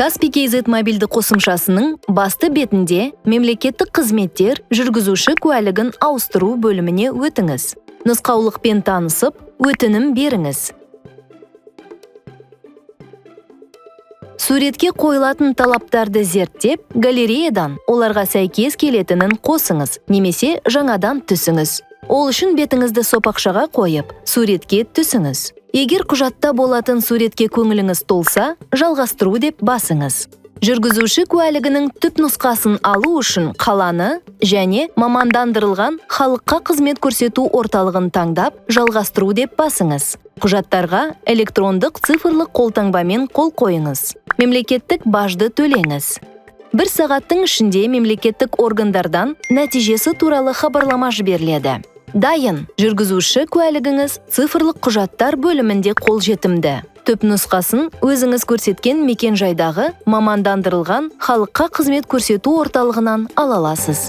Каспий KZ мобильді қосымшасының басты бетінде мемлекеттік қызметтер жүргізуші куәлігін ауыстыру бөліміне өтіңіз. Нұсқаулықпен танысып, өтінім беріңіз. Суретке қойылатын талаптарды зерттеп, галереядан оларға сәйкес келетінін қосыңыз, немесе жаңадан түсіңіз. Ол үшін бетіңізді сопақшаға қойып, суретке түсіңіз. Егер құжатта болатын суретке көңіліңіз толса, жалғастыру деп басыңыз. Жүргізуші куәлігінің түп нұсқасын алу үшін қаланы және мамандандырылған халыққа қызмет көрсету орталығын таңдап, жалғастыру деп басыңыз. Құжаттарға электрондық цифрлық қолтаңбамен қол қойыңыз. Мемлекеттік бажды төлеңіз. 1 сағаттың ішінде мемлекеттік органдардан нәтижесі туралы хабарлама жіберіледі. Дайын, жүргізуші куәлігіңіз цифрлық құжаттар бөлімінде қолжетімді. Түп нұсқасын өзіңіз көрсеткен мекен жайдағы мамандандырылған халыққа қызмет көрсету орталығынан ала аласыз.